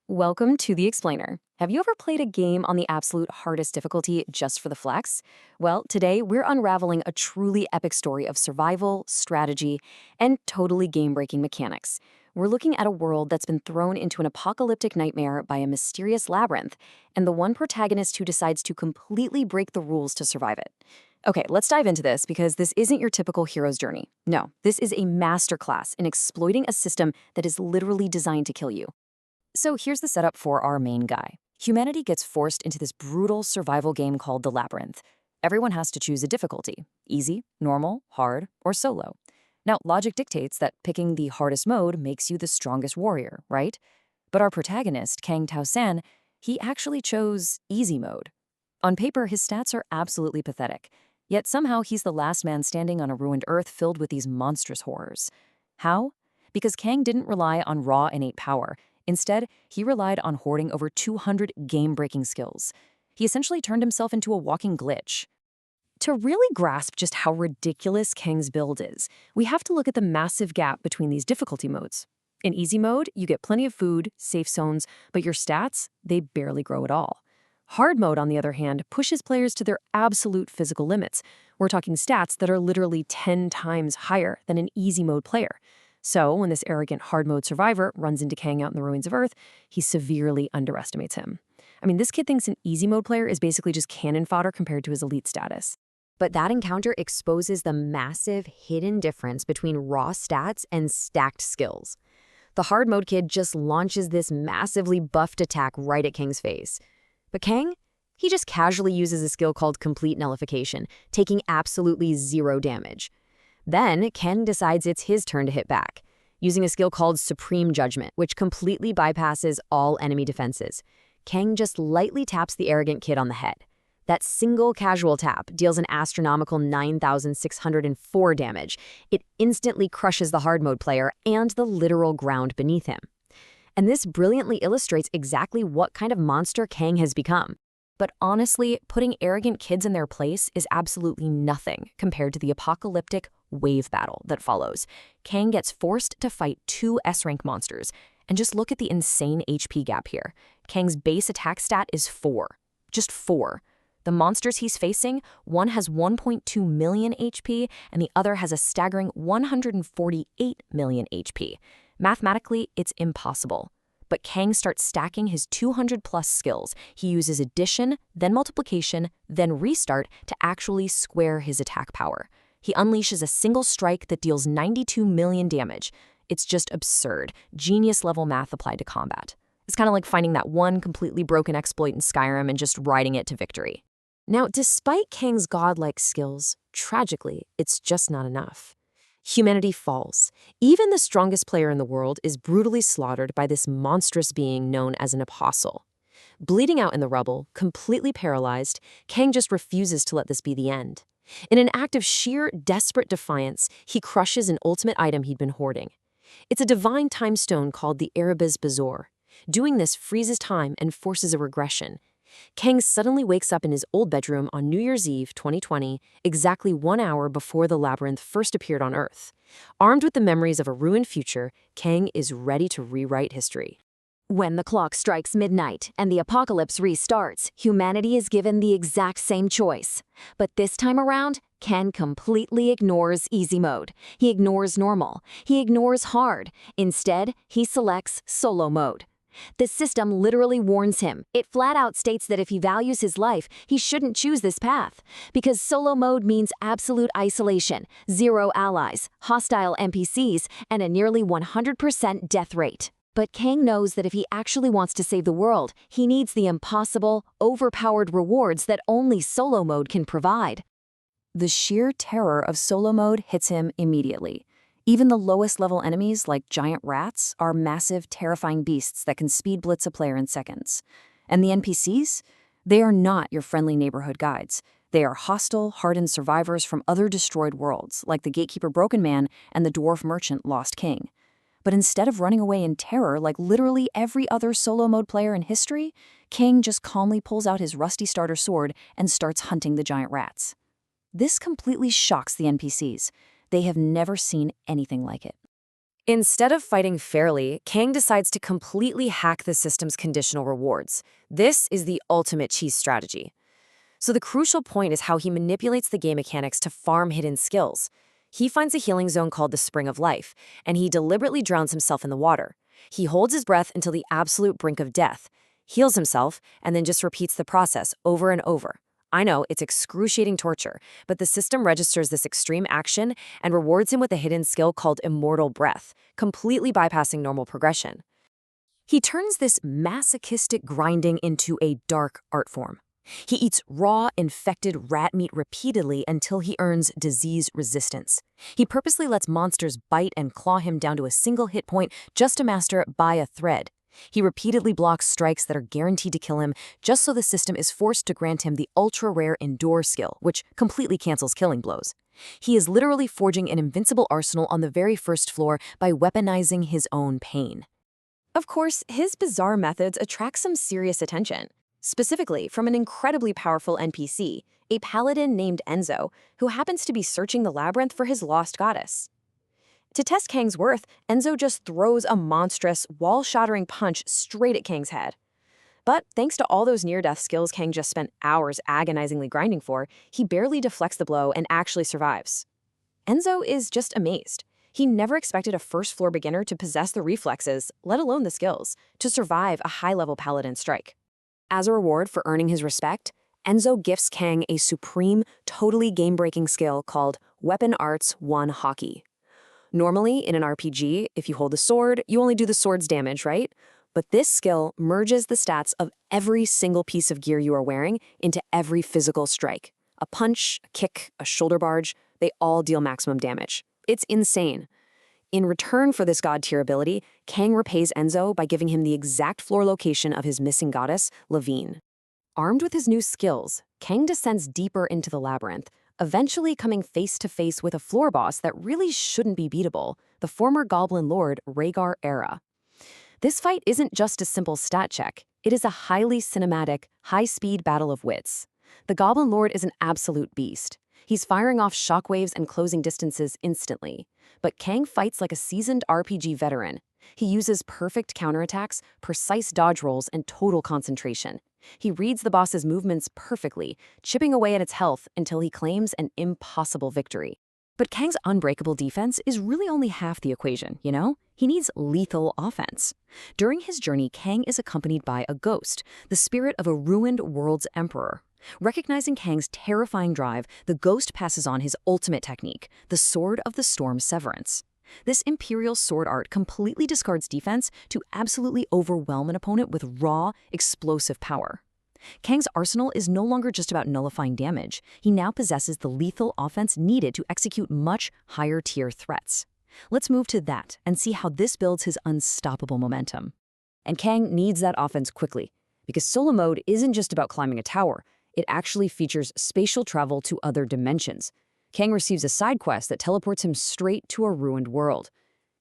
Welcome to The Explainer. Have you ever played a game on the absolute hardest difficulty just for the flex? Well, today we're unraveling a truly epic story of survival, strategy, and totally game-breaking mechanics. We're looking at a world that's been thrown into an apocalyptic nightmare by a mysterious labyrinth, and the one protagonist who decides to completely break the rules to survive it. Okay, let's dive into this because this isn't your typical hero's journey. No, this is a masterclass in exploiting a system that is literally designed to kill you. So here's the setup for our main guy. Humanity gets forced into this brutal survival game called the Labyrinth. Everyone has to choose a difficulty: easy, normal, hard, or solo. Now, logic dictates that picking the hardest mode makes you the strongest warrior, right? But our protagonist, Kang Tao-san, he actually chose easy mode. On paper, his stats are absolutely pathetic. Yet somehow he's the last man standing on a ruined Earth filled with these monstrous horrors. How? Because Kang didn't rely on raw innate power. Instead, he relied on hoarding over 200 game-breaking skills. He essentially turned himself into a walking glitch. To really grasp just how ridiculous Kang's build is, we have to look at the massive gap between these difficulty modes. In easy mode, you get plenty of food, safe zones, but your stats, they barely grow at all. Hard mode, on the other hand, pushes players to their absolute physical limits. We're talking stats that are literally 10 times higher than an easy mode player. So, when this arrogant hard mode survivor runs into Kang out in the ruins of Earth, he severely underestimates him. I mean, this kid thinks an easy mode player is basically just cannon fodder compared to his elite status. But that encounter exposes the massive hidden difference between raw stats and stacked skills. The hard mode kid just launches this massively buffed attack right at Kang's face. But Kang? He just casually uses a skill called complete nullification, taking absolutely zero damage. Then, Kang decides it's his turn to hit back, using a skill called Supreme Judgment, which completely bypasses all enemy defenses. Kang just lightly taps the arrogant kid on the head. That single casual tap deals an astronomical 9,604 damage. It instantly crushes the hard mode player and the literal ground beneath him. And this brilliantly illustrates exactly what kind of monster Kang has become. But honestly, putting arrogant kids in their place is absolutely nothing compared to the apocalyptic wave battle that follows. Kang gets forced to fight two S-rank monsters, and just look at the insane HP gap here. Kang's base attack stat is 4. Just 4. The monsters he's facing, one has 1.2 million HP, and the other has a staggering 148 million HP. Mathematically, it's impossible. But Kang starts stacking his 200-plus skills. He uses addition, then multiplication, then restart to actually square his attack power. He unleashes a single strike that deals 92 million damage. It's just absurd, genius-level math applied to combat. It's kind of like finding that one completely broken exploit in Skyrim and just riding it to victory. Now, despite Kang's godlike skills, tragically, it's just not enough. Humanity falls. Even the strongest player in the world is brutally slaughtered by this monstrous being known as an apostle. Bleeding out in the rubble, completely paralyzed, Kang just refuses to let this be the end. In an act of sheer, desperate defiance, he crushes an ultimate item he'd been hoarding. It's a divine time stone called the Erebus Bazaar. Doing this freezes time and forces a regression. Kang suddenly wakes up in his old bedroom on New Year's Eve 2020, exactly 1 hour before the labyrinth first appeared on Earth. Armed with the memories of a ruined future, Kang is ready to rewrite history. When the clock strikes midnight and the apocalypse restarts, humanity is given the exact same choice. But this time around, Kang completely ignores easy mode. He ignores normal. He ignores hard. Instead, he selects solo mode. The system literally warns him. It flat out states that if he values his life, he shouldn't choose this path. Because solo mode means absolute isolation, zero allies, hostile NPCs, and a nearly 100% death rate. But Kang knows that if he actually wants to save the world, he needs the impossible, overpowered rewards that only solo mode can provide. The sheer terror of solo mode hits him immediately. Even the lowest level enemies, like giant rats, are massive, terrifying beasts that can speed blitz a player in seconds. And the NPCs? They are not your friendly neighborhood guides. They are hostile, hardened survivors from other destroyed worlds, like the Gatekeeper Broken Man and the Dwarf Merchant Lost King. But instead of running away in terror like literally every other solo mode player in history, Kang just calmly pulls out his rusty starter sword and starts hunting the giant rats. This completely shocks the NPCs. They have never seen anything like it. Instead of fighting fairly, Kang decides to completely hack the system's conditional rewards. This is the ultimate cheese strategy. So the crucial point is how he manipulates the game mechanics to farm hidden skills. He finds a healing zone called the Spring of Life, and he deliberately drowns himself in the water. He holds his breath until the absolute brink of death, heals himself, and then just repeats the process over and over. I know, it's excruciating torture, but the system registers this extreme action and rewards him with a hidden skill called Immortal Breath, completely bypassing normal progression. He turns this masochistic grinding into a dark art form. He eats raw, infected rat meat repeatedly until he earns disease resistance. He purposely lets monsters bite and claw him down to a single hit point just to master it by a thread. He repeatedly blocks strikes that are guaranteed to kill him just so the system is forced to grant him the ultra-rare Endure skill, which completely cancels killing blows. He is literally forging an invincible arsenal on the very first floor by weaponizing his own pain. Of course, his bizarre methods attract some serious attention. Specifically from an incredibly powerful NPC, a paladin named Enzo, who happens to be searching the labyrinth for his lost goddess. To test Kang's worth, Enzo just throws a monstrous, wall-shattering punch straight at Kang's head. But thanks to all those near-death skills Kang just spent hours agonizingly grinding for, he barely deflects the blow and actually survives. Enzo is just amazed. He never expected a first-floor beginner to possess the reflexes, let alone the skills, to survive a high-level paladin strike. As a reward for earning his respect, Enzo gifts Kang a supreme, totally game-breaking skill called Weapon Arts 1 Hockey. Normally, in an RPG, if you hold the sword, you only do the sword's damage, right? But this skill merges the stats of every single piece of gear you are wearing into every physical strike. A punch, a kick, a shoulder barge, they all deal maximum damage. It's insane. In return for this god-tier ability, Kang repays Enzo by giving him the exact floor location of his missing goddess, Levine. Armed with his new skills, Kang descends deeper into the labyrinth, eventually coming face-to-face with a floor boss that really shouldn't be beatable, the former Goblin Lord, Rhaegar Era. This fight isn't just a simple stat check. It is a highly cinematic, high-speed battle of wits. The Goblin Lord is an absolute beast. He's firing off shockwaves and closing distances instantly. But Kang fights like a seasoned RPG veteran. He uses perfect counterattacks, precise dodge rolls, and total concentration. He reads the boss's movements perfectly, chipping away at its health until he claims an impossible victory. But Kang's unbreakable defense is really only half the equation, you know? He needs lethal offense. During his journey, Kang is accompanied by a ghost, the spirit of a ruined world's emperor. Recognizing Kang's terrifying drive, the ghost passes on his ultimate technique, the Sword of the Storm Severance. This imperial sword art completely discards defense to absolutely overwhelm an opponent with raw, explosive power. Kang's arsenal is no longer just about nullifying damage. He now possesses the lethal offense needed to execute much higher-tier threats. Let's move to that and see how this builds his unstoppable momentum. And Kang needs that offense quickly, because solo mode isn't just about climbing a tower. It actually features spatial travel to other dimensions. Kang receives a side quest that teleports him straight to a ruined world.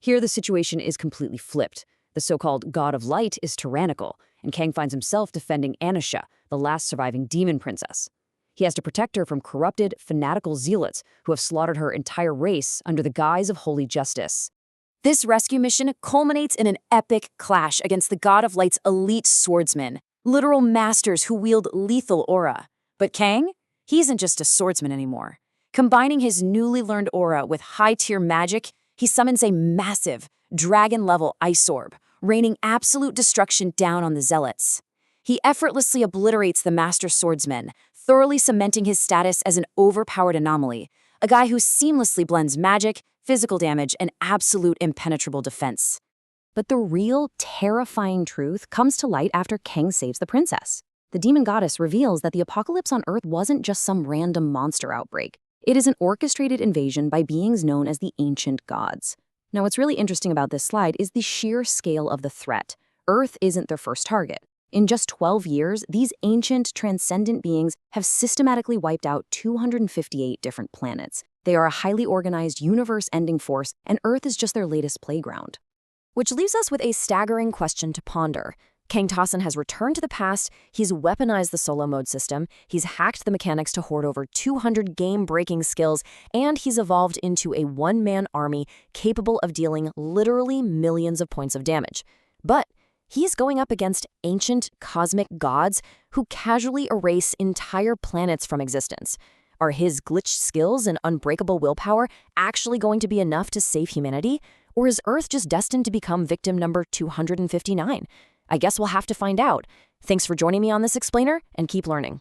Here, the situation is completely flipped. The so-called God of Light is tyrannical, and Kang finds himself defending Anisha, the last surviving demon princess. He has to protect her from corrupted, fanatical zealots who have slaughtered her entire race under the guise of holy justice. This rescue mission culminates in an epic clash against the God of Light's elite swordsmen, literal masters who wield lethal aura. But Kang? He isn't just a swordsman anymore. Combining his newly learned aura with high-tier magic, he summons a massive, dragon-level ice orb, raining absolute destruction down on the zealots. He effortlessly obliterates the master swordsman, thoroughly cementing his status as an overpowered anomaly, a guy who seamlessly blends magic, physical damage, and absolute impenetrable defense. But the real, terrifying truth comes to light after Kang saves the princess. The demon goddess reveals that the apocalypse on Earth wasn't just some random monster outbreak. It is an orchestrated invasion by beings known as the ancient gods. Now, what's really interesting about this slide is the sheer scale of the threat. Earth isn't their first target. In just 12 years, these ancient, transcendent beings have systematically wiped out 258 different planets. They are a highly organized, universe-ending force, and Earth is just their latest playground. Which leaves us with a staggering question to ponder. Kang Tasen has returned to the past, he's weaponized the solo mode system, he's hacked the mechanics to hoard over 200 game-breaking skills, and he's evolved into a one-man army capable of dealing literally millions of points of damage. But he's going up against ancient cosmic gods who casually erase entire planets from existence. Are his glitched skills and unbreakable willpower actually going to be enough to save humanity? Or is Earth just destined to become victim number 259? I guess we'll have to find out. Thanks for joining me on this explainer, and keep learning.